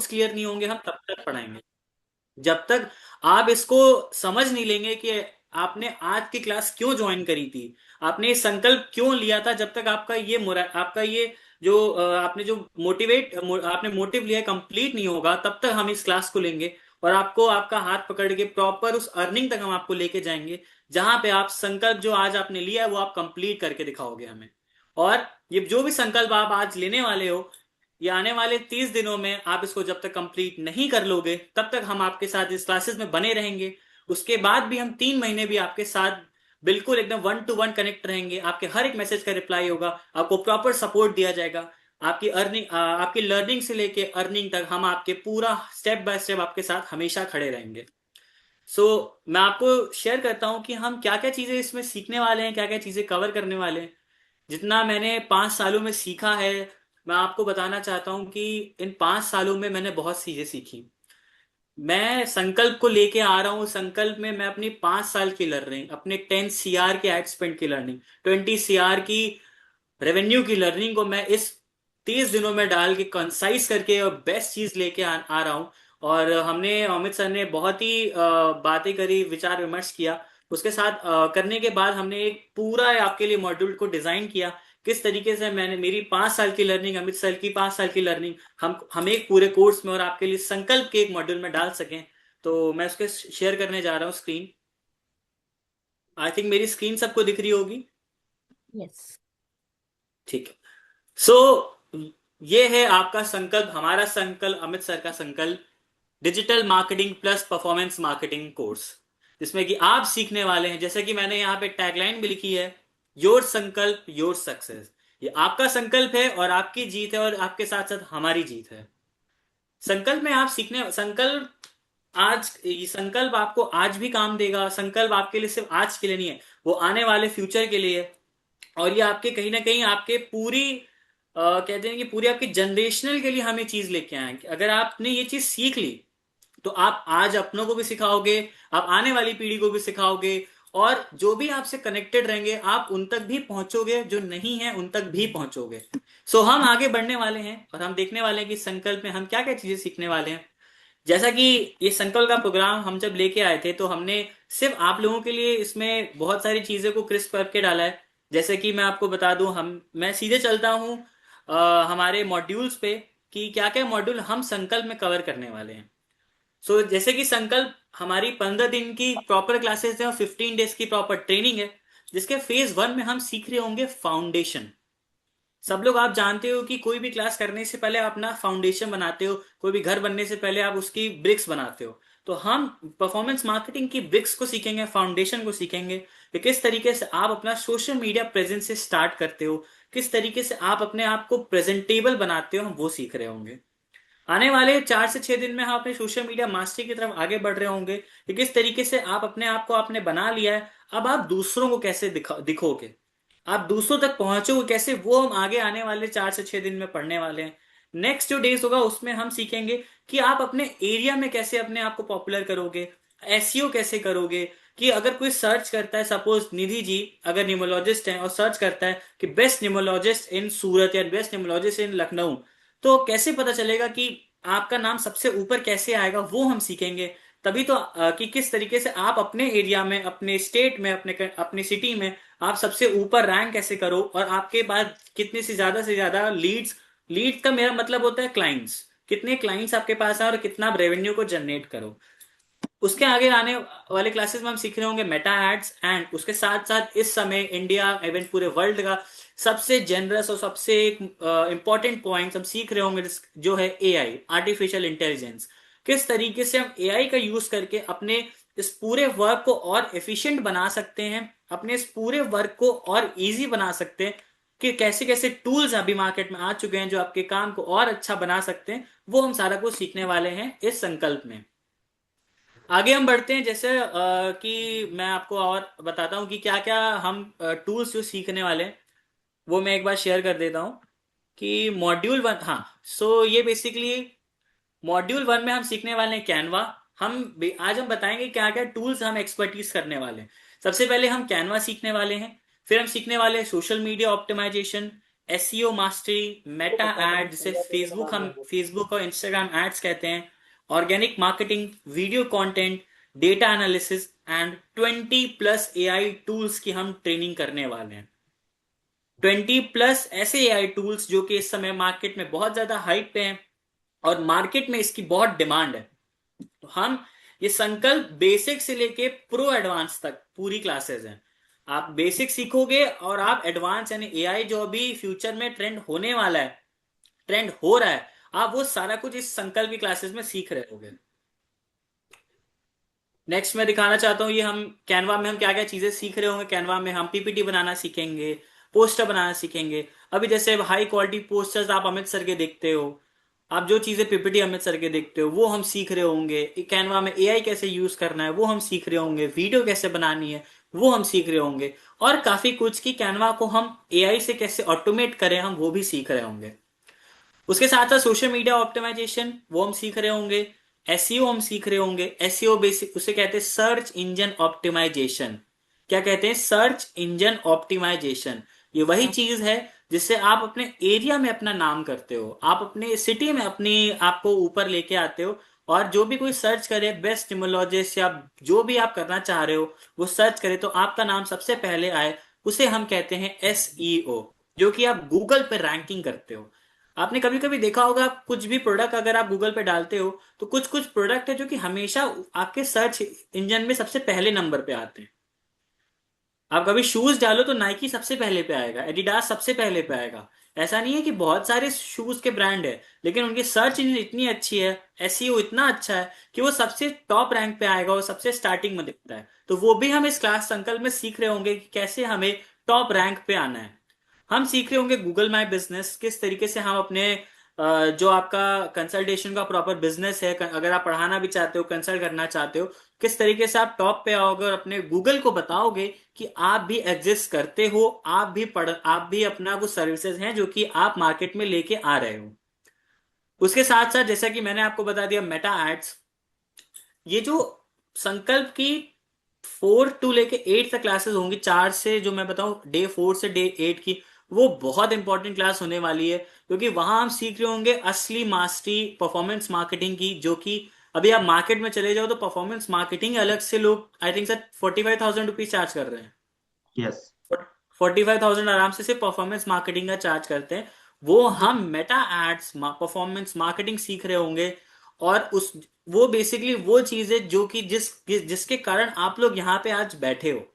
Doubts clear नहीं होंगे हम तब तक पढ़ाएंगे। जब तक आप इसको समझ नहीं लेंगे कि आपने आज की क्लास क्यों ज्वाइन करी थी, आपने ये संकल्प क्यों लिया था, जब तक आपका ये जो आपने जो आपने मोटिव लिया कंप्लीट नहीं होगा, तब तक हम इस क्लास को लेंगे और आपको आपका हाथ पकड़ के प्रॉपर उस अर्निंग तक हम आपको लेके जाएंगे, जहां पे आप संकल्प जो आज आपने लिया है वो आप कंप्लीट करके दिखाओगे हमें। और ये जो भी संकल्प आप आज लेने वाले हो, ये आने वाले 30 दिनों में आप इसको जब तक कंप्लीट नहीं कर लोगे तब तक हम आपके साथ इस क्लासेस में बने रहेंगे। उसके बाद भी हम 3 महीने भी आपके साथ बिल्कुल एकदम 1 to 1 कनेक्ट रहेंगे, आपके हर एक मैसेज का रिप्लाई होगा, आपको प्रॉपर सपोर्ट दिया जाएगा। आपकी लर्निंग से लेके अर्निंग तक हम आपके पूरा स्टेप बाय स्टेप आपके साथ हमेशा खड़े रहेंगे। मैं आपको शेयर करता हूं कि हम क्या क्या चीजें इसमें सीखने वाले हैं, क्या क्या चीजें कवर करने वाले हैं। जितना मैंने 5 सालों में सीखा है, मैं आपको बताना चाहता हूं कि इन 5 सालों में मैंने बहुत चीजें सीखी। मैं संकल्प को लेके आ रहा हूँ, संकल्प में मैं अपनी 5 साल की लर्निंग, अपने 10 CR की एड स्पेंड की लर्निंग, 20 CR की रेवेन्यू की लर्निंग को मैं इस 30 दिनों में डाल के कंसाइज करके और बेस्ट चीज लेके आ रहा हूँ। और हमने अमित सर ने बहुत ही बातें करी, विचार विमर्श किया। उसके साथ करने के बाद हमने एक पूरा आपके लिए मॉड्यूल को डिजाइन किया, किस तरीके से मैंने मेरी 5 साल की लर्निंग, अमित सर की 5 साल की लर्निंग हम एक पूरे कोर्स में और आपके लिए संकल्प के एक मॉड्यूल में डाल सकें। तो मैं उसके शेयर करने जा रहा हूँ स्क्रीन। आई थिंक मेरी स्क्रीन सबको दिख रही होगी। यस। ठीक है। सो ये है आपका संकल्प, हमारा संकल्प, अमित सर का संकल्प, digital marketing plus performance marketing course, जिसमें कि आप सीखने वाले हैं, जैसे कि मैंने यहाँ पे टैगलाइन भी लिखी है, योर संकल्प योर सक्सेस। ये आपका संकल्प है और आपकी जीत है और आपके साथ साथ हमारी जीत है। संकल्प में आप सीखने संकल्प आज ये संकल्प आपको आज भी काम देगा। संकल्प आपके लिए सिर्फ आज के लिए नहीं है, वो आने वाले फ्यूचर के लिए है। और ये आपके कहीं ना कहीं आपके पूरी कहते हैं कि पूरी आपकी जनरेशनल के लिए हम ये चीज लेके आए हैं कि अगर आपने ये चीज सीख ली तो आप आज अपनों को भी सिखाओगे, आप आने वाली पीढ़ी को भी सिखाओगे, और जो भी आपसे कनेक्टेड रहेंगे आप उन तक भी पहुंचोगे, जो नहीं है उन तक भी पहुंचोगे। हम आगे बढ़ने वाले हैं और हम देखने वाले हैं कि संकल्प में हम क्या क्या चीजें सीखने वाले हैं। जैसा कि ये संकल्प का प्रोग्राम हम जब लेके आए थे तो हमने सिर्फ आप लोगों के लिए इसमें बहुत सारी चीजें को क्रिस्प करके डाला है। जैसे कि मैं आपको बता दूं, हम मैं सीधे चलता हूं हमारे मॉड्यूल्स पे कि क्या क्या मॉड्यूल हम संकल्प में कवर करने वाले हैं। जैसे कि संकल्प हमारी 15 दिन की प्रॉपर क्लासेस है और 15 डेज की प्रॉपर ट्रेनिंग है, जिसके फेज 1 में हम सीख रहे होंगे फाउंडेशन। सब लोग आप जानते हो कि कोई भी क्लास करने से पहले आप अपना फाउंडेशन बनाते हो, कोई भी घर बनने से पहले आप उसकी ब्रिक्स बनाते हो। तो हम परफॉर्मेंस मार्केटिंग की ब्रिक्स को सीखेंगे, फाउंडेशन को सीखेंगे कि किस तरीके से आप अपना सोशल मीडिया प्रेजेंस से स्टार्ट करते हो, किस तरीके से आप अपने आप को प्रेजेंटेबल बनाते हो, हम वो सीख रहे होंगे। आने वाले 4 से 6 दिन में हम अपने सोशल मीडिया मास्टरी की तरफ आगे बढ़ रहे होंगे कि किस तरीके से आप अपने आप को आपने बना लिया है, अब आप दूसरों को कैसे दिखोगे, आप दूसरों तक पहुंचोगे कैसे, वो हम आगे आने वाले 4 से 6 दिन में पढ़ने वाले हैं। नेक्स्ट जो डेज होगा उसमें हम सीखेंगे कि आप अपने एरिया में कैसे अपने आप को पॉपुलर करोगे, एसईओ कैसे करोगे। कि अगर कोई सर्च करता है, सपोज निधि जी अगर न्यूमोलॉजिस्ट हैं और सर्च करता है कि बेस्ट न्यूमोलॉजिस्ट इन सूरत या बेस्ट न्यूमोलॉजिस्ट इन लखनऊ, तो कैसे पता चलेगा कि आपका नाम सबसे ऊपर कैसे आएगा, वो हम सीखेंगे। तभी तो कि किस तरीके से आप अपने एरिया में, अपने स्टेट में, अपने सिटी में आप सबसे ऊपर रैंक कैसे करो, और आपके पास कितने से ज्यादा लीड्स, लीड का मेरा मतलब होता है क्लाइंट्स, कितने क्लाइंट्स आपके पास है और कितना आप रेवेन्यू को जनरेट करो। उसके आगे आने वाले क्लासेस में हम सीख रहे होंगे मेटा एड्स, एंड उसके साथ साथ इस समय इंडिया इवन पूरे वर्ल्ड का सबसे जेनरस और सबसे एक इंपॉर्टेंट पॉइंट हम सीख रहे होंगे, जो है एआई, आर्टिफिशियल इंटेलिजेंस। किस तरीके से हम एआई का यूज करके अपने इस पूरे वर्क को और एफिशिएंट बना सकते हैं, अपने इस पूरे वर्क को और इजी बना सकते हैं, कि कैसे कैसे टूल्स अभी मार्केट में आ चुके हैं जो आपके काम को और अच्छा बना सकते हैं, वो हम सारा कुछ सीखने वाले हैं इस संकल्प में। आगे हम बढ़ते हैं, जैसे कि मैं आपको और बताता हूँ कि क्या क्या हम टूल्स जो सीखने वाले हैं, वो मैं एक बार शेयर कर देता हूँ। कि मॉड्यूल 1, हाँ, ये बेसिकली मॉड्यूल 1 में हम सीखने वाले हैं कैनवा। आज हम बताएंगे क्या क्या टूल्स हम एक्सपर्टीज करने वाले हैं। सबसे पहले हम कैनवा सीखने वाले हैं, फिर हम सीखने वाले हैं social media optimisation, SEO mastery, Meta ad जिसे फेसबुक और इंस्टाग्राम एड्स कहते हैं, organic marketing, video content, data analysis and 20+ AI tools की हम ट्रेनिंग करने वाले हैं। 20+ ऐसे एआई टूल्स जो कि इस समय मार्केट में बहुत ज्यादा हाइप पे हैं और मार्केट में इसकी बहुत डिमांड है। तो हम ये संकल्प बेसिक से लेके प्रो एडवांस तक पूरी क्लासेस हैं। आप बेसिक सीखोगे और आप एडवांस यानी एआई जो अभी फ्यूचर में ट्रेंड होने वाला है, ट्रेंड हो रहा है, आप वो सारा कुछ इस संकल्प की क्लासेस में सीख रहे होगे। नेक्स्ट मैं दिखाना चाहता हूँ ये हम कैनवा में हम क्या क्या चीजें सीख रहे होंगे। कैनवा में हम पीपीटी बनाना सीखेंगे, पोस्टर बनाना सीखेंगे। अभी जैसे हाई क्वालिटी पोस्टर्स आप अमित सर के देखते हो, आप जो चीजें पीपीटी अमित सर के देखते हो वो हम सीख रहे होंगे। कैनवा में एआई कैसे यूज करना है वो हम सीख रहे होंगे। वीडियो कैसे बनानी है वो हम सीख रहे होंगे। और काफी कुछ की कैनवा को हम एआई से कैसे ऑटोमेट करें हम वो भी सीख रहे होंगे। उसके साथ साथ सोशल मीडिया ऑप्टिमाइजेशन वो हम सीख रहे होंगे। एसईओ हम सीख रहे होंगे। एसईओ बेसिक उसे कहते हैं सर्च इंजन ऑप्टिमाइजेशन। क्या कहते हैं? Search engine optimisation. ये वही चीज है जिससे आप अपने एरिया में अपना नाम करते हो, आप अपने सिटी में अपनी आपको ऊपर लेके आते हो। और जो भी कोई सर्च करे बेस्ट इमोलॉजिस्ट या जो भी आप करना चाह रहे हो वो सर्च करे तो आपका नाम सबसे पहले आए, उसे हम कहते हैं एसईओ। जो कि आप गूगल पे रैंकिंग करते हो। आपने कभी कभी देखा होगा कुछ भी प्रोडक्ट अगर आप गूगल पे डालते हो तो कुछ कुछ प्रोडक्ट है जो कि हमेशा आपके सर्च इंजन में सबसे पहले नंबर पे आते हैं। आप कभी शूज डालो तो नाइकी सबसे पहले पे आएगा, एडिडास सबसे पहले पे आएगा। ऐसा नहीं है कि बहुत सारे शूज के ब्रांड है लेकिन उनकी सर्च इंजन इतनी अच्छी है, एसईओ इतना अच्छा है कि वो सबसे टॉप रैंक पे आएगा और सबसे स्टार्टिंग में दिखता है। तो वो भी हम इस क्लास संकल्प में सीख रहे होंगे कि कैसे हमें टॉप रैंक पे आना है। हम सीख रहे होंगे गूगल माई बिजनेस, किस तरीके से हम अपने जो आपका कंसल्टेशन का प्रॉपर बिजनेस है, अगर आप पढ़ाना भी चाहते हो, कंसल्ट करना चाहते हो, किस तरीके से आप टॉप पे आओगे और अपने गूगल को बताओगे कि आप भी एग्जिस्ट करते हो, आप भी अपना वो सर्विसेज हैं जो कि आप मार्केट में लेके आ रहे हो। उसके साथ साथ जैसा कि मैंने आपको बता दिया मेटा एड्स, ये जो संकल्प की 4 to 8 तक क्लासेस होंगी, 4 से जो मैं बताऊं डे 4 से डे 8 की, वो बहुत इंपॉर्टेंट क्लास होने वाली है क्योंकि वहां हम सीख रहे होंगे असली मास्टरी परफॉर्मेंस मार्केटिंग की। जो कि अभी आप मार्केट में चले जाओ तो परफॉर्मेंस मार्केटिंग अलग से लोग I think sir 45,000 rupees charge कर रहे हैं। यस। 45,000 आराम से सिर्फ परफॉर्मेंस मार्केटिंग का चार्ज करते हैं। वो हम मेटा एड्स परफॉर्मेंस मार्केटिंग सीख रहे होंगे। और उस वो बेसिकली वो चीज है जो कि जिसके कारण आप लोग यहाँ पे आज बैठे हो।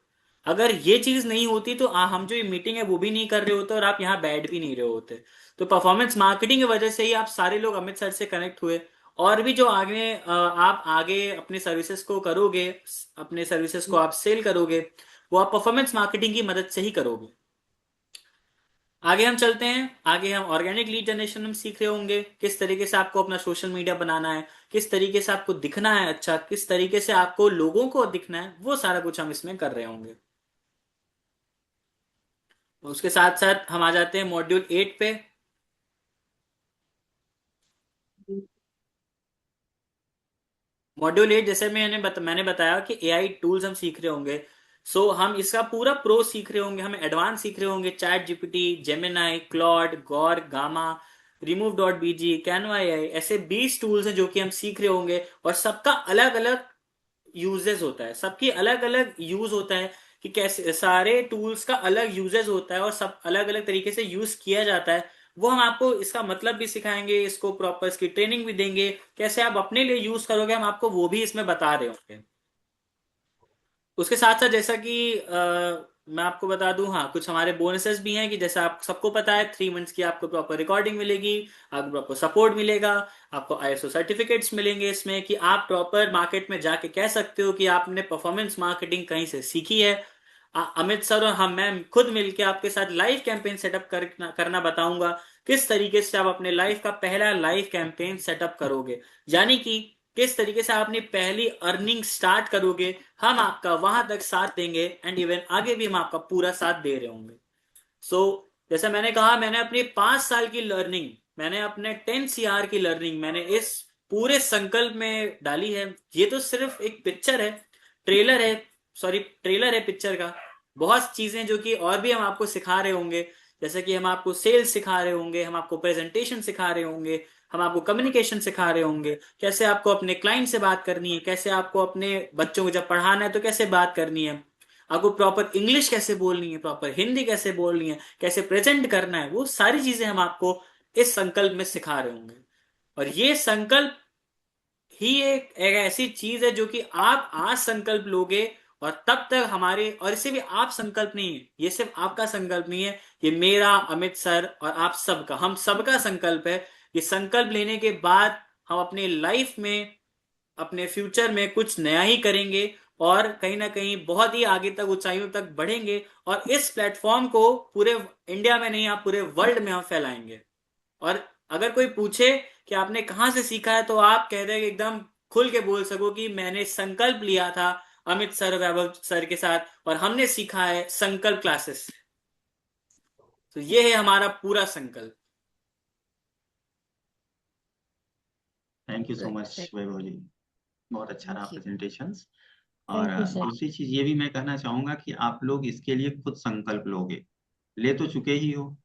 अगर ये चीज नहीं होती तो हम जो ये मीटिंग है वो भी नहीं कर रहे होते और आप यहाँ बैठ भी नहीं रहे होते। तो परफॉर्मेंस मार्केटिंग की वजह से ही आप सारे लोग अमित सर से कनेक्ट हुए। और भी जो आगे आप आगे अपने सर्विसेज को करोगे, अपने सर्विसेज को आप सेल करोगे, वो आप परफॉर्मेंस मार्केटिंग की मदद से ही करोगे। आगे हम चलते हैं। आगे हम ऑर्गेनिक लीड जनरेशन हम सीख रहे होंगे, किस तरीके से आपको अपना सोशल मीडिया बनाना है, किस तरीके से आपको दिखना है अच्छा, किस तरीके से आपको लोगों को दिखना है, वो सारा कुछ हम इसमें कर रहे होंगे। उसके साथ साथ हम आ जाते हैं मॉड्यूल 8 पे। मॉड्यूल 8 जैसे मैंने बताया कि एआई टूल्स हम सीख रहे होंगे। सो हम इसका पूरा प्रो सीख रहे होंगे, हम एडवांस सीख रहे होंगे। चैट जीपीटी, जेमिनाई, क्लॉड, गॉर, Gamma, remove dot BG, Canva AI, ऐसे 20 टूल्स हैं जो कि हम सीख रहे होंगे। और सबका अलग अलग यूजेस होता है, सबकी अलग अलग यूज होता है कि कैसे सारे टूल्स का अलग यूजेस होता है और सब अलग अलग तरीके से यूज किया जाता है। वो हम आपको इसका मतलब भी सिखाएंगे, इसको प्रॉपर इसकी ट्रेनिंग भी देंगे, कैसे आप अपने लिए यूज करोगे हम आपको वो भी इसमें बता रहे होंगे। उसके साथ साथ जैसा कि मैं आपको बता दूं, हाँ कुछ हमारे बोनसेस भी हैं कि जैसा आप सबको पता है 3 मंथ्स की आपको प्रॉपर रिकॉर्डिंग मिलेगी, आपको प्रॉपर सपोर्ट मिलेगा, आपको आईएसओ सर्टिफिकेट्स मिलेंगे इसमें कि आप प्रॉपर मार्केट में जाके कह सकते हो कि आपने परफॉर्मेंस मार्केटिंग कहीं से सीखी है। अमित सर और हम मैं खुद मिलके आपके साथ लाइव कैंपेन सेटअप करना बताऊंगा किस तरीके से आप अपने लाइफ का पहला लाइव कैंपेन सेटअप करोगे, यानी कि किस तरीके से आप अपनी पहली अर्निंग स्टार्ट करोगे। हम आपका वहां तक साथ देंगे एंड इवन आगे भी हम आपका पूरा साथ दे रहे होंगे। सो जैसा मैंने कहा, मैंने अपनी 5 साल की लर्निंग, मैंने अपने 10 CR की लर्निंग मैंने इस पूरे संकल्प में डाली है। ये तो सिर्फ एक पिक्चर है, ट्रेलर है, सॉरी ट्रेलर है पिक्चर का। बहुत चीजें जो कि और भी हम आपको सिखा रहे होंगे, जैसे कि हम आपको सेल्स सिखा रहे होंगे, हम आपको प्रेजेंटेशन सिखा रहे होंगे, हम आपको कम्युनिकेशन सिखा रहे होंगे, कैसे आपको अपने क्लाइंट से बात करनी है, कैसे आपको अपने बच्चों को जब पढ़ाना है तो कैसे बात करनी है, आपको प्रॉपर इंग्लिश कैसे बोलनी है, प्रॉपर हिंदी कैसे बोलनी है, कैसे प्रेजेंट करना है, वो सारी चीजें हम आपको इस संकल्प में सिखा रहे होंगे। और ये संकल्प ही एक ऐसी चीज है जो कि आप आज संकल्प लोगे और तब तक हमारे, और इसे भी आप संकल्प नहीं है, ये सिर्फ आपका संकल्प नहीं है, ये मेरा, अमित सर और आप सबका, हम सबका संकल्प है। ये संकल्प लेने के बाद हम अपने लाइफ में, अपने फ्यूचर में कुछ नया ही करेंगे और कहीं ना कहीं बहुत ही आगे तक, ऊंचाइयों तक बढ़ेंगे, और इस प्लेटफॉर्म को पूरे इंडिया में नहीं, आप पूरे वर्ल्ड में हम फैलाएंगे। और अगर कोई पूछे कि आपने कहाँ से सीखा है, तो आप कह दें एकदम खुल के बोल सको कि मैंने संकल्प लिया था अमित सर, वैभव सर के साथ, और हमने सीखा है संकल्प क्लासेस। तो ये है हमारा पूरा संकल्प। Thank you so much Perfect. वैभव जी, बहुत अच्छा रहा Thank you. प्रेजेंटेशन। और Thank you, sir. दूसरी चीज ये भी मैं कहना चाहूंगा कि आप लोग इसके लिए खुद संकल्प लोगे, ले तो चुके ही हो,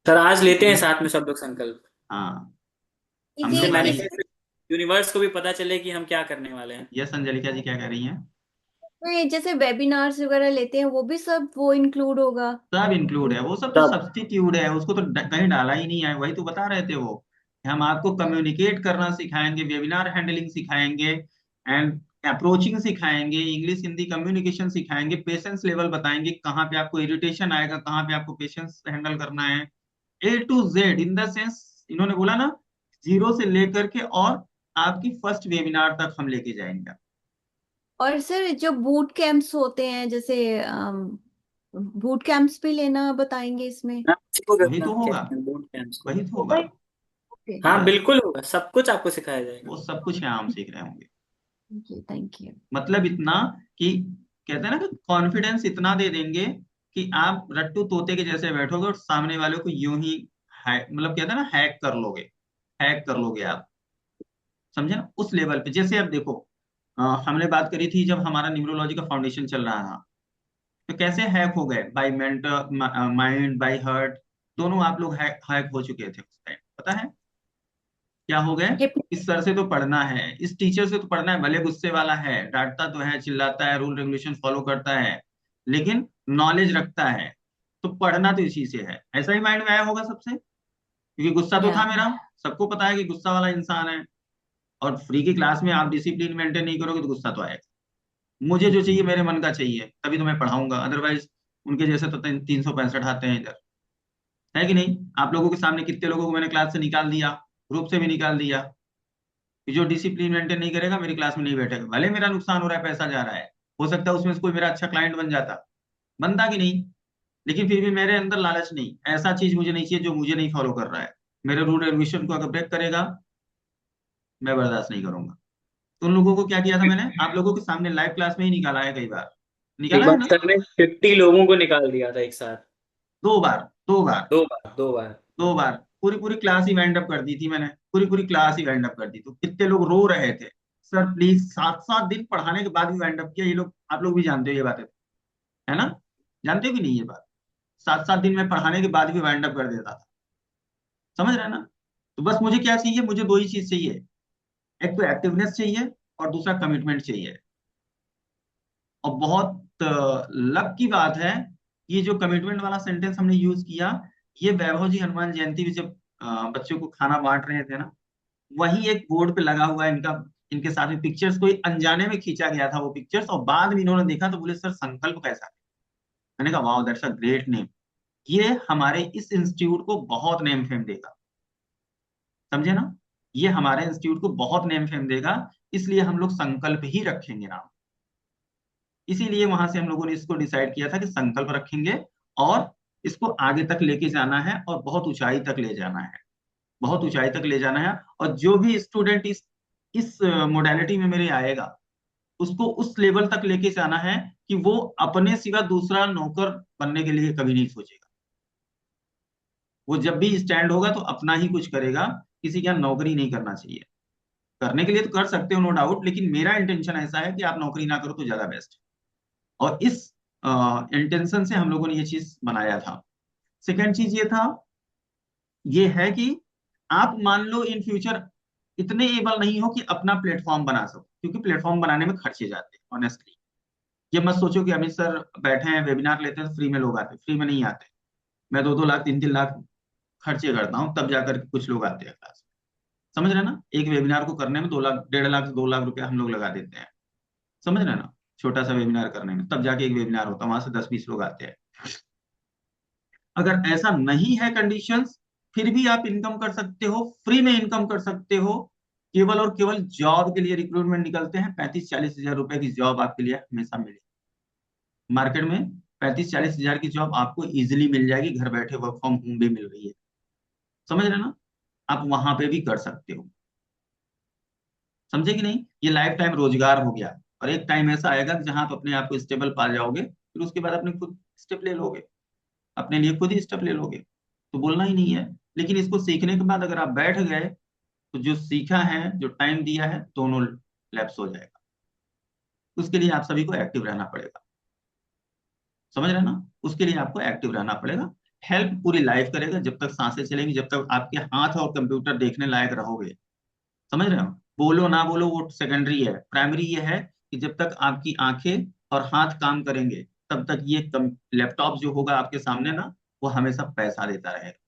सर आज लेते हैं लेकिन साथ में सब लोग संकल्प, हाँ, हम ये इससे लोग अभी, मैनिफेस्ट यूनिवर्स को भी पता चले कि हम क्या करने वाले हैं। यस अंजलिका जी क्या कह रही हैं? इसमें जैसे वेबिनार्स वगैरह लेते हैं वो भी सब वो इंक्लूड होगा? सब इंक्लूड है, वो सब तो तब सब्स्टिट्यूट है, उसको तो कहीं डाला ही नहीं है। वही तो बता रहे थे वो कि हम आपको कम्युनिकेट करना सिखाएंगे, वेबिनार हैंडलिंग सिखाएंगे, एंड अप्रोचिंग सिखाएंगे, इंग्लिश हिंदी कम्युनिकेशन सिखाएंगे, पेशेंस लेवल बताएंगे, कहाँ पे आपको इरिटेशन आएगा, कहाँ पे आपको पेशेंस हैंडल करना है, A to Z in the sense. इन्होंने बोला ना, जीरो से लेकर के और आपकी फर्स्ट वेबिनार तक हम लेके जाएंगे। और सर जो बूट कैंप्स होते हैं जैसे बूट कैंप्स भी लेना बताएंगे इसमें? हाँ, इसी को वही तो होगा, कहते हैं बूट कैंप्स को। वही तो होगा होगा। ही? ओके। हाँ यस, बिल्कुल होगा, सब कुछ आपको सिखाया जाएगा। वो सब कुछ यहाँ हम सीख रहे होंगे। जी थैंक यू। मतलब इतना कि कहते हैं ना कि कॉन्फिडेंस इतना दे देंगे कि आप रट्टू तोते के जैसे बैठोगे और सामने वाले को यूं ही मतलब कहते हैं ना, हैक कर लोगे, हैक कर लोगे आप। समझे ना, उस लेवल पे। जैसे अब देखो, हमने बात करी थी जब हमारा न्यूरोलॉजी का फाउंडेशन चल रहा था, तो कैसे हैक हो गए, by mental mind, by heart, दोनों आप लोग हैक हो चुके थे उस टाइम, पता है क्या हो गए? इस सर से तो पढ़ना है, इस टीचर से तो पढ़ना है, भले गुस्से वाला है, डांटता तो है, चिल्लाता है, रूल रेगुलेशन फॉलो करता है, लेकिन नॉलेज रखता है, तो पढ़ना तो इसी से है। ऐसा ही माइंड में आया होगा सबसे, क्योंकि गुस्सा तो था या मेरा, सबको पता है कि गुस्सा वाला इंसान है। और फ्री की क्लास में आप डिसिप्लिन मेंटेन नहीं करोगे तो गुस्सा तो आएगा। मुझे जो चाहिए मेरे मन का चाहिए, तभी तो मैं पढ़ाऊंगा, अदरवाइज उनके जैसे तो 365 आते हैं इधर, है कि नहीं? आप लोगों के सामने कितने लोगों को मैंने क्लास से निकाल दिया, ग्रुप से भी निकाल दिया, कि जो डिसिप्लिन मेंटेन नहीं करेगा मेरी क्लास में नहीं बैठेगा। भले मेरा नुकसान हो रहा है, पैसा जा रहा है, हो सकता है उसमें से कोई मेरा अच्छा क्लाइंट बन जाता, बनता कि नहीं, लेकिन फिर भी मेरे अंदर लालच नहीं, ऐसा चीज मुझे नहीं चाहिए जो मुझे नहीं फॉलो कर रहा है। मेरे रूल रेगुलेशन को अगर ब्रेक करेगा, मैं बर्दाश्त नहीं करूंगा। तो उन लोगों को क्या किया था मैंने, आप लोगों के सामने लाइव क्लास में ही निकाला है, कई बार एक निकाला है बार ना। सर ने 50 लोगों को निकाल दिया था एक साथ। 2 बार, 2 बार, 2 बार, 2 बार। 2 बार पूरी पूरी क्लास ही वाइंड अप कर दी थी मैंने, पूरी पूरी क्लास ही वाइंड अप कर दी, तो कितने लोग रो रहे थे, सर प्लीज। 7 7 दिन पढ़ाने के बाद भी वाइंड अप किया ये लोग, आप लोग भी जानते हो ये बातें, है ना? जानते हो कि नहीं ये बात? 7 7 दिन में पढ़ाने के बाद भी वाइंड अप कर देता था। समझ रहे हैं ना? तो बस मुझे क्या चाहिए, मुझे 2 ही चीज चाहिए, एक तो एक्टिवनेस चाहिए और दूसरा कमिटमेंट चाहिए। और बहुत लक की बात है, ये जो कमिटमेंट वाला सेंटेंस हमने यूज किया, ये वैभव जी हनुमान जयंती में जब बच्चों को खाना बांट रहे थे ना, वही एक बोर्ड पे लगा हुआ है इनका, इनके साथ में पिक्चर्स, कोई अनजाने में खींचा गया था वो पिक्चर्स, और बाद में इन्होंने देखा तो बोले सर संकल्प कैसा है। मैंने कहा वाह, दैट्स अ ग्रेट नेम। ये हमारे इस इंस्टीट्यूट को बहुत नेम फेम देगा, समझे ना? ये हमारे इंस्टीट्यूट को बहुत नेम फेम देगा, इसलिए हम लोग संकल्प ही रखेंगे नाम। इसीलिए वहां से हम लोगों ने इसको डिसाइड किया था कि संकल्प रखेंगे और इसको आगे तक लेके जाना है और बहुत ऊंचाई तक ले जाना है, बहुत ऊंचाई तक ले जाना है। और जो भी स्टूडेंट इस मोडेलिटी में मेरे आएगा, उसको उस लेवल तक लेके जाना है कि वो अपने सिवा दूसरा नौकर बनने के लिए कभी नहीं सोचेगा। वो जब भी स्टैंड होगा तो अपना ही कुछ करेगा, किसी का नौकरी नहीं करना चाहिए। करने के लिए तो कर सकते हो नो डाउट, लेकिन मेरा इंटेंशन ऐसा है कि आप नौकरी ना करो तो ज्यादा बेस्ट। और इस इंटेंशन से हम लोगों ने ये चीज बनाया था। सेकेंड चीज ये है कि आप मान लो इन फ्यूचर इतने एबल नहीं हो कि अपना प्लेटफॉर्म बना सको, क्योंकि प्लेटफॉर्म बनाने में खर्चे जाते हैं ऑनेस्टली। ये मत सोचो कि अमित सर बैठे हैं वेबिनार लेते हैं तो फ्री में लोग आते हैं, फ्री में नहीं आते। मैं 2-2 लाख 3-3 लाख खर्चे करता हूँ तब जाकर के कुछ लोग आते हैं क्लास में। समझ रहे हैं ना? एक वेबिनार को करने में 2 लाख 1.5 लाख से 2 लाख रुपया हम लोग लगा देते हैं। समझ रहे हैं ना? छोटा सा वेबिनार करने में तब जाके एक वेबिनार होता है, वहां से 10-20 लोग आते हैं। अगर ऐसा नहीं है कंडीशंस, फिर भी आप इनकम कर सकते हो, फ्री में इनकम कर सकते हो। केवल और केवल जॉब के लिए रिक्रूटमेंट निकलते हैं, 35-40 हजार रुपए की जॉब आपके लिए हमेशा मिलेगी मार्केट में। 35-40 हजार की जॉब आपको इजिली मिल जाएगी, घर बैठे वर्क फ्रॉम होम भी मिल रही है। समझ रहे हैं ना? आप वहां पे भी कर सकते हो। समझे कि नहीं? ये लाइफ टाइम रोजगार हो गया। और एक टाइम ऐसा आएगा कि जहां आप अपने आप को स्टेबल पा जाओगे, फिर उसके बाद अपने खुद स्टेप ले लोगे, अपने लिए खुद ही स्टेप ले लोगे, तो बोलना ही नहीं है। लेकिन इसको सीखने के बाद अगर आप बैठ गए तो जो सीखा है, जो टाइम दिया है, दोनों लैप्स हो जाएगा। उसके लिए आप सभी को एक्टिव रहना पड़ेगा। समझ रहे हैं ना? उसके लिए आपको एक्टिव रहना पड़ेगा। हेल्प पूरी लाइफ करेगा, जब तक सांसें चलेंगी, जब तक आपके हाथ और कंप्यूटर देखने लायक रहोगे। समझ रहे हो? बोलो ना बोलो वो सेकेंडरी है, प्राइमरी ये है कि जब तक आपकी आंखें और हाथ काम करेंगे तब तक ये लैपटॉप जो होगा आपके सामने ना, वो हमेशा पैसा देता रहेगा।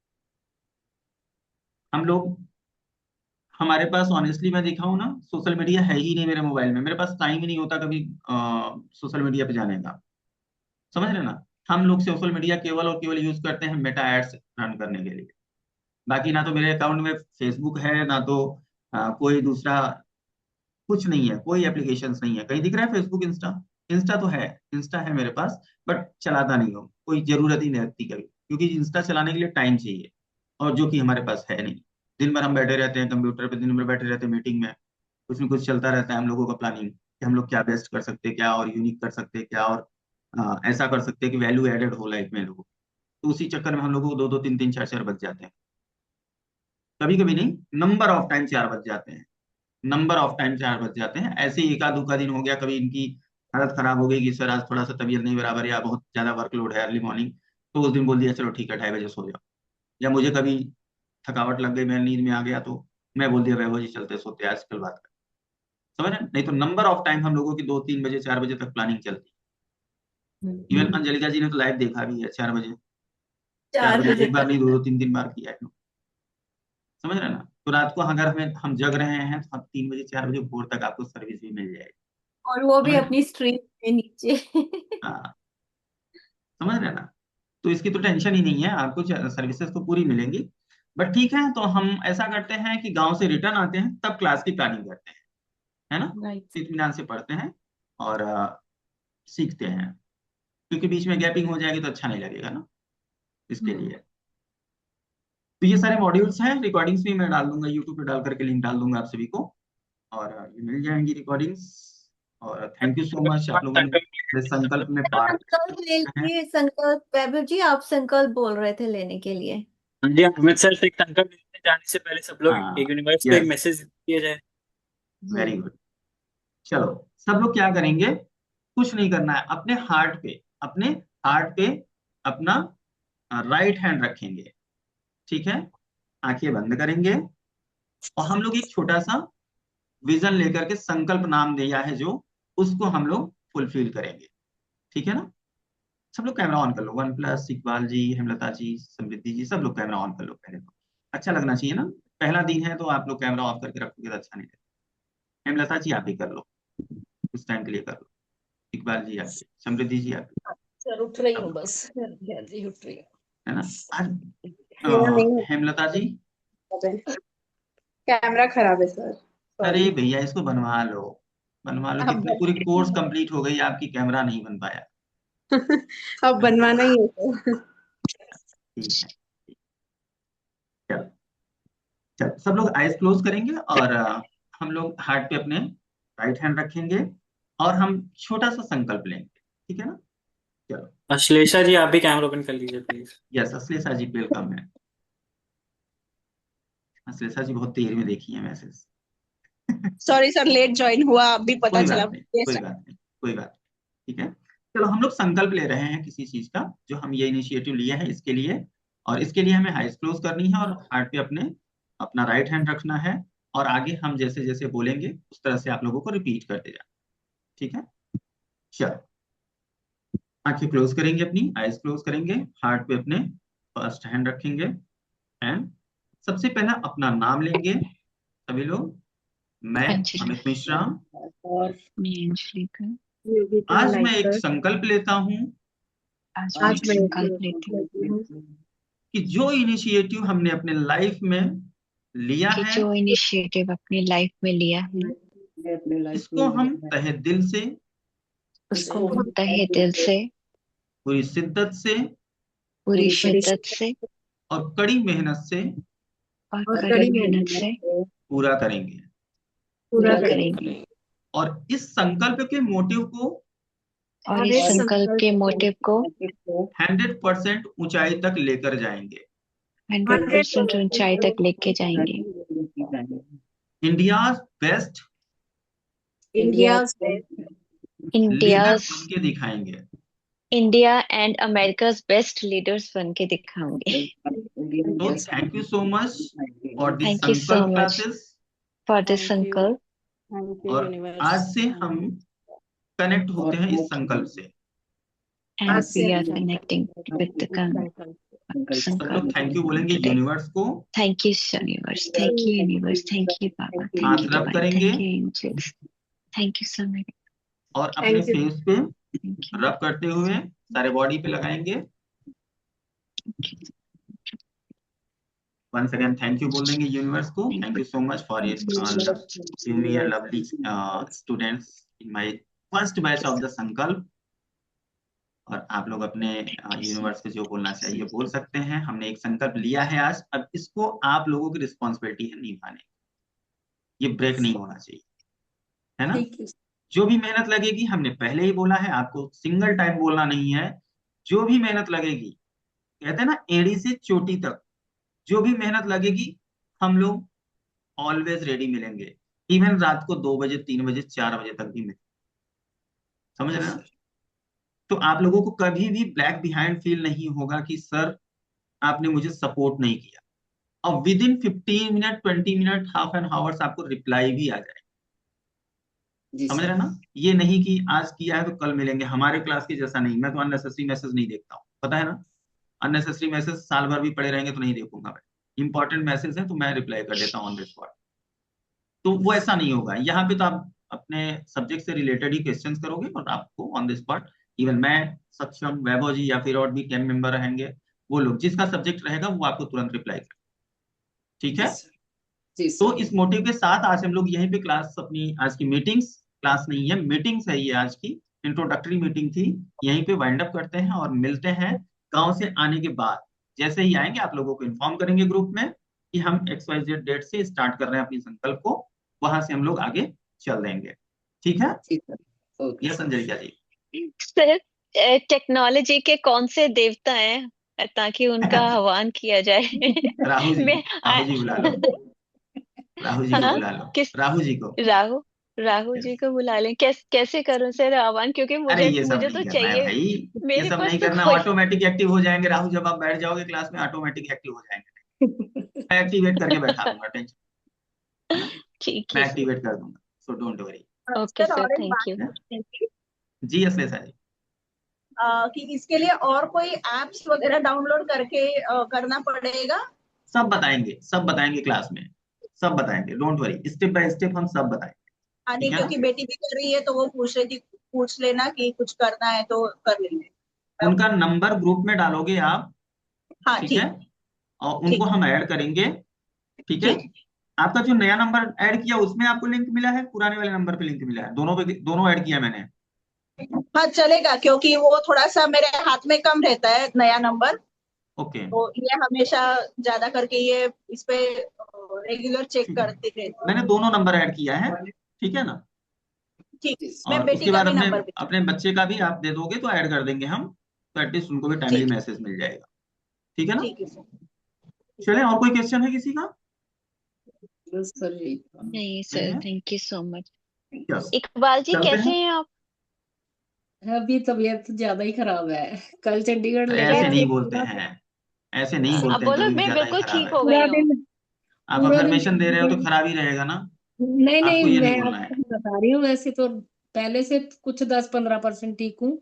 हम लोग, हमारे पास ऑनेस्टली मैं देखा हूं ना, सोशल मीडिया है ही नहीं मेरे मोबाइल में। मेरे पास टाइम ही नहीं होता कभी सोशल मीडिया पे जाने का। समझ रहे हैं ना? हम लोग सोशल मीडिया केवल और केवल यूज करते हैं मेटा एड्स रन करने के लिए। बाकी ना तो मेरे अकाउंट में फेसबुक है, ना तो कोई दूसरा कुछ नहीं है, कोई एप्लीकेशंस नहीं है। कहीं दिख रहा है फेसबुक, इंस्टा? इंस्टा तो है, इंस्टा है मेरे पास, बट चलाता नहीं हूँ, कोई जरूरत ही नहीं लगती कभी, क्योंकि इंस्टा चलाने के लिए टाइम चाहिए, और जो कि हमारे पास है नहीं। दिन भर हम बैठे रहते हैं कंप्यूटर पे, दिन भर बैठे रहते हैं मीटिंग में, कुछ न कुछ चलता रहता है हम लोगों का प्लानिंग कि हम लोग क्या बेस्ट कर सकते हैं, क्या और यूनिक कर सकते हैं, क्या और ऐसा कर सकते हैं कि वैल्यू एडेड हो लाइफ में लोगों को। तो उसी चक्कर में हम लोगों को 2-2 3-3 4-4 बज जाते हैं। कभी कभी नहीं, नंबर ऑफ टाइम 4 बज जाते हैं। नंबर ऑफ टाइम 4 बज जाते हैं। ऐसे ही एका दूका दिन हो गया, कभी इनकी हालत खराब हो गई कि सर आज थोड़ा सा तबीयत नहीं बराबर, या बहुत ज्यादा वर्कलोड है अर्ली मॉर्निंग, तो उस दिन बोल दिया चलो ठीक है 2:30 बजे सो जाओ। या मुझे कभी थकावट लग गई, मैं नींद में आ गया, तो मैं बोल दिया वैभव जी चलते सोते हैं, आज कल बात कर। समझ रहे हैं? नहीं तो नंबर ऑफ टाइम हम लोगों की 2-3 बजे 4 बजे तक प्लानिंग चलती है। इवन अंजलिका जी ने तो लाइव देखा भी है 4 बजे। चार चार बजे बजे एक बार तक। नहीं, 2-2 3-3 बार किया है। समझ रहे हैं ना? तो रात को अगर हम जग रहे हैं तो हम 3 बजे 4 बजे भोर तक आपको सर्विस भी मिल जाएगी। और वो भी समझ रहे हैं? अपनी स्ट्रीम के नीचे। हाँ, समझ रहे हैं ना? तो इसकी तो टेंशन ही नहीं है, आपको सर्विसेज तो पूरी मिलेंगी। बट ठीक है, तो हम ऐसा करते हैं कि गांव से रिटर्न आते हैं तब क्लास की प्लानिंग करते हैं, है ना? राइट। इत्मीनान से पढ़ते हैं और सीखते हैं, क्योंकि बीच में गैपिंग हो जाएगी तो अच्छा नहीं लगेगा ना, इसके लिए। तो ये सारे मॉड्यूल्स हैं, रिकॉर्डिंग्स भी मैं डाल दूंगा यूट्यूब पे, डाल करके लिंक डाल दूंगा आप सभी को, और ये मिल जाएंगी रिकॉर्डिंग्स। और थैंक यू सो मच, आप लोगों ने मेरे संकल्प में पार्ट संकल्प ले है। लिए, संकल्प वैभव जी आप संकल्प बोल रहे थे लेने के लिए। हाँ जी, अमित सर से एक संकल्प लेते जाने से पहले सब लोग हाँ, एक यूनिवर्स को एक यस, मैसेज दिया जाए। जी। Very good. चलो, सब लोग क्या करेंगे? कुछ नहीं करना है, अपने हार्ट पे अपना राइट हैंड रखेंगे, ठीक है? आंखें बंद करेंगे, और हम लोग एक छोटा सा विजन लेकर के, संकल्प नाम दिया है जो, उसको हम लोग फुलफिल करेंगे। ठीक है ना? सब लोग कैमरा ऑन कर लो, वन प्लस, इकबाल जी, हेमलता जी, समृद्धि जी, सब लोग कैमरा ऑन कर लो पहले तो। अच्छा लगना चाहिए ना? पहला दिन है तो आप लोग कैमरा ऑफ करके रखोगे तो अच्छा नहीं लगेगा। हेमलता जी आप भी कर लो, कुछ टाइम के लिए कर लो। इकबाल जी आप भी, समृद्धि जी आप भी, सर उठ रही सब हूँ लोग, बस। जी उठ रही है ना? आज हूँ। नहीं हेमलता जी, कैमरा खराब है सर, अरे सॉरी। भैया इसको बनवा लो, बनवा लो। अब कितनी पूरी कोर्स कंप्लीट हो गई, आपकी कैमरा नहीं बन पाया। अब बनवाना ही है सर। ठीक है, चलो, चलो सब लोग आइज क्लोज करेंगे, और हम लोग हार्ट पे अपने राइट हैंड रखेंगे, और हम छोटा सा संकल्प लेंगे। ठीक है ना? चलो। अश्लेषा जी आप भी कैमरा ओपन कर लीजिए please. Yes, Ashlesha ji welcome है। अश्लेषा जी बहुत देर में देखी है message. Sorry sir, late join हुआ, अभी पता कोई चला। बात नहीं, कोई बात नहीं, कोई बात नहीं, ठीक है। चलो, हम लोग संकल्प ले रहे हैं किसी चीज का, जो हम ये इनिशिएटिव लिए हैं इसके लिए और इसके लिए हमें आइज क्लोज करनी है और हार्ट पे अपना राइट हैंड रखना है, और आगे हम जैसे जैसे बोलेंगे उस तरह से आप लोगों को रिपीट करते जाना। ठीक है, चलो आंखें क्लोज करेंगे, अपनी आइज क्लोज करेंगे, हार्ट पे अपने फर्स्ट हैंड रखेंगे, एंड सबसे पहला अपना नाम लेंगे सभी लोग। मैं अंजलि। अमित मिश्रा, और मैं अंजलि का योगिता आज मैं एक लाइकर, संकल्प लेता हूँ आज मैं आज एक मैं संकल्प लेती हूँ कि जो इनिशिएटिव हमने अपने लाइफ में लिया कि है जो इनिशिएटिव अपनी लाइफ में लिया है इसको हम तहे दिल से, उसको हम तहे दिल से, पूरी शिद्दत से पूरी शिद्दत से और कड़ी मेहनत से और कड़ी मेहनत से पूरा करेंगे। पूरा पूरा करेंगे। करेंगे। और इस संकल्प के मोटिव को और इस संकल्प के मोटिव को 100% ऊंचाई तक लेकर जाएंगे। 100% ऊंचाई तक लेके जाएंगे। India best India leader India's बन के दिखाएंगे। India and America's best leaders बन के दिखाऊंगे। तो thank you so much for this thank you so Sankalp much classes. For this संकल्प। और आज से हम कनेक्ट होते हैं इस संकल्प से। And we are connecting with the सब लोग संकल्प थैंक यू बोलेंगे टुडे। यूनिवर्स को, thank you universe, thank you universe, thank you बाबा, हाथ थैंक यू रब डिवाइन, करेंगे thank you angels, thank you so much, और अपने Thank you. फेस पे थैंक यू। रब करते हुए सारे बॉडी पे लगाएंगे। वंस अगेन थैंक यू बोल देंगे यूनिवर्स को। Thank you so much for giving me a lovely students in my first batch of the संकल्प। और आप लोग अपने यूनिवर्स को जो बोलना चाहिए बोल सकते हैं। हमने एक संकल्प लिया है आज, अब इसको आप लोगों की रिस्पॉन्सिबिलिटी है निभाने, ये ब्रेक नहीं होना चाहिए, है ना। जो भी मेहनत लगेगी, हमने पहले ही बोला है आपको सिंगल टाइम बोलना नहीं है, जो भी मेहनत लगेगी, कहते हैं ना एड़ी से चोटी तक, जो भी मेहनत लगेगी हम लोग ऑलवेज रेडी मिलेंगे। इवन रात को 2 बजे 3 बजे 4 बजे तक भी मिलेंगे, समझ रहे हैं ना? तो आप लोगों को कभी भी ब्लैक बिहाइंड फील नहीं होगा कि सर आपने मुझे सपोर्ट नहीं किया। और with in 15 minute 20 minute half an hours आपको रिप्लाई भी आ जाए, समझ रहे हैं ना। ये नहीं कि आज किया है तो कल मिलेंगे, हमारे क्लास के जैसा नहीं। मैं तो अननेसेसरी मैसेज नहीं देखता हूँ, पता है ना। अननेसेसरी मैसेज साल भर भी पड़े रहेंगे तो नहीं देखूंगा मैं। इंपॉर्टेंट मैसेज है तो मैं रिप्लाई कर देता हूँ ऑन द स्पॉट। तो वो ऐसा नहीं होगा यहाँ पे, तो आप अपने सब्जेक्ट से रिलेटेड ही क्वेश्चंस करोगे और आपको ऑन द स्पॉट, इवन मैं, सक्षम, वैभव जी या फिर और भी कैंप मेंबर रहेंगे, वो लोग जिसका सब्जेक्ट रहेगा वो आपको तुरंत रिप्लाई कर, ठीक है। तो इस मोटिव के साथ आज हम लोग यहीं पे क्लास, अपनी आज की मीटिंग्स, क्लास नहीं है मीटिंग्स है ये, आज की इंट्रोडक्टरी मीटिंग थी, यहीं पे वाइंड अप करते हैं और मिलते हैं गांव से आने के बाद। जैसे ही आएंगे आप लोगों को इन्फॉर्म करेंगे ग्रुप में कि हम XYZ डेट से स्टार्ट कर रहे हैं अपनी संकल्प को, वहां से हम लोग आगे चल देंगे, ठीक है। यस अंजलिका जी। सर, टेक्नोलॉजी के कौन से देवता हैं ताकि उनका आह्वान किया जाए? राहु जी, मैं राहु जी बुला लो, राहु जी को हाँ, बुला लो, किस राहु जी को। राहु राहु जी को बुला लें? कैसे करूं सर आह्वान? क्योंकि अरे मुझे ये सब मुझे नहीं तो करना है चाहिए, भाई, ये मेरे सब पास नहीं तो करना, कोई। ऑटोमेटिक एक्टिव हो जाएंगे। राहु जब आप बैठ जाओगे क्लास में ऑटोमेटिक एक्टिव हो जाएंगे, मैं एक्टिवेट करके बैठा दूंगा, टेंशन, है ना, ठीक मैं है सर। एक्टिवेट कर दूंगा, so don't worry. Okay sir sir, और एक थैंक बात यू। पूछनी थी, जी अश्लेषा जी। कि इसके लिए और कोई एप्स वगैरह डाउनलोड करके करना पड़ेगा? सब बताएंगे, सब बताएंगे क्लास में, सब बताएंगे, don't worry, step by step हम सब बताएंगे, हाँ ठीक नहीं, है ना। क्योंकि बेटी भी कर रही है तो वो पूछ रही थी, पूछ लेना कि कुछ करना है तो कर लेंगे। उनका नंबर ग्रुप में डालोगे आप, हाँ ठीक है, ठीक, और उनको ठीक, हम ऐड करेंगे, ठीक है। ठीक। आपका जो नया नंबर ऐड किया उसमें आपको लिंक मिला है, पुराने वाले नंबर पे लिंक मिला है? दोनों पे, दोनों ऐड किया मैंने। हाँ चलेगा, क्योंकि वो थोड़ा सा मेरे हाथ में कम रहता है नया नंबर, ओके, तो ये हमेशा ज्यादा करके ये इस पे रेगुलर चेक ठीक है, करती रहती हूँ। मैंने दोनों नंबर ऐड किया है, ठीक है ना। ठीक, मैं और बेटी उसके का बाद भी अपने नंबर भी। अपने बच्चे का भी आप दे दोगे तो ऐड कर देंगे हम, तो एटलीस्ट उनको भी टाइमली ठीक, मैसेज मिल जाएगा, ठीक है ना। ठीक है सर। चले, और कोई क्वेश्चन है किसी का? नहीं नहीं सर, है, thank you so much. Yes, Iqbal ji चलते कैसे हैं। हैं आप? अभी तबीयत ज्यादा ही खराब है, कल चंडीगढ़ ले ऐसे गए क्या? थे। नहीं बोलते हैं, ऐसे नहीं आप बोलते हैं बोलो, कभी भी मैं ज्यादा ही बिल्कुल खराब ठीक है। हो पूरा गई हूँ। दिन आप पूरा दिन अफर्मेशन दे रहे हो तो खराब ही रहेगा ना, नहीं आपको नहीं, ये नहीं मैं बोलना है। आपको बता रही हूँ, वैसे तो पहले से कुछ 10-15% ठीक हूँ।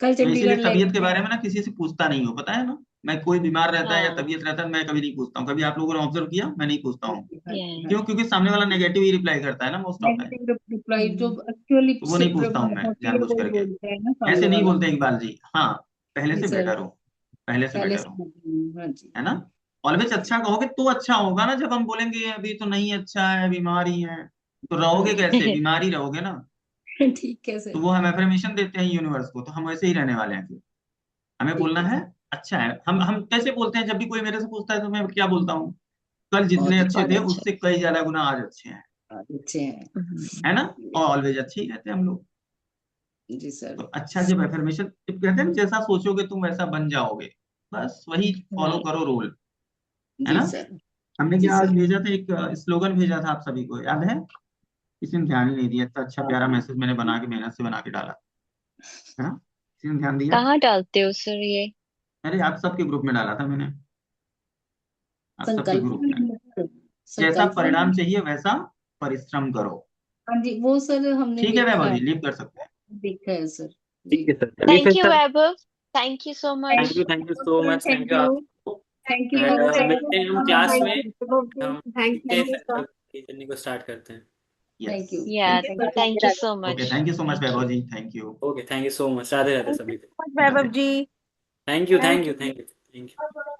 कल मैं इसीलिए चंडीगढ़ ले तबीयत के गए। बारे में ना किसी से पूछता नहीं हूँ, पता है ना। मैं कोई बीमार रहता है या हाँ, तबीयत रहता है, मैं कभी नहीं पूछता हूँ। कभी आप लोगों ने ऑब्जर्व किया, मैं नहीं पूछता हाँ हूँ। जी, हाँ जी, ये हाँ क्यों? जी। क्योंकि सामने वाला नेगेटिव ही रिप्लाई करता है ना most of time, negative reply जो एक्चुअली तो वो नहीं पूछता हूँ मैं मोस्टली जानबूझ कोई करके। बोलते हैं ना सामने ऐसे नहीं वाला। बोलते इकबाल जी, हाँ, पहले जी से सर, बेटर हो, पहले से पहले बेटर से हो, हाँ जी। है ना। ऑलवेज अच्छा कहोगे तो अच्छा होगा ना। जब हम बोलेंगे अभी तो नहीं अच्छा है, बीमार ही है, तो रहोगे कैसे? बीमार ही रहोगे ना। ठीक है तो सर। वो हम एफर्मेशन देते हैं यूनिवर्स को, तो हम वैसे ही रहने वाले हैं फिर। हमें ठीक बोलना है है सर, अच्छा है। हम कैसे बोलते हैं? जब भी कोई मेरे से पूछता है तो मैं क्या बोलता हूँ? कल जितने बहुत अच्छे अच्छा। बहुत थे अच्छा। उससे कई ज्यादा गुना आज अच्छे हैं, अच्छे हैं है ना। और ऑलवेज अच्छे ही रहते हैं हम लोग। जी सर। तो अच्छा, जब एफर्मेशन कहते हैं ना, जैसा सोचोगे तुम वैसा बन जाओगे, बस वही फॉलो करो रूल, है जी ना। सर। हमने जी क्या आज सर। भेजा था, एक स्लोगन भेजा था आप सभी को, याद है? किसी ने ध्यान ही नहीं दिया। इतना अच्छा प्यारा मैसेज मैंने बना के मेहनत से बना के डाला, है ना। किसी ने ध्यान दिया? कहाँ डालते हो सर ये? अरे आप सबके ग्रुप में डाला था मैंने, आप सबके संकल्प ग्रुप में। जैसा संकल्प परिणाम चाहिए वैसा परिश्रम करो। हाँ जी, वो सर हमने ठीक है देखा वैभव है। जी, लीव कर सकते हैं। देखा है सर। जी। ठीक है सर, चलिए फिर thank you sir. Vaibhav, thank you so much. Thank you so much, thank thank you you. आपको। थैंक यू एंड बहुत। मिलते हैं हम क्लास में। हम थैंक सीखते हैं यू संकल्प की जर्नी को स्टार्ट करते हैं। Thank you. Yes, yeah, thank you so okay, much. Thank you so much thank you. Vaibhav ji, thank you. Okay, thank you so much, Radhe Radhe thank सभी को। You Vaibhav ji. Thank you, thank thank you, you. Thank you, thank you.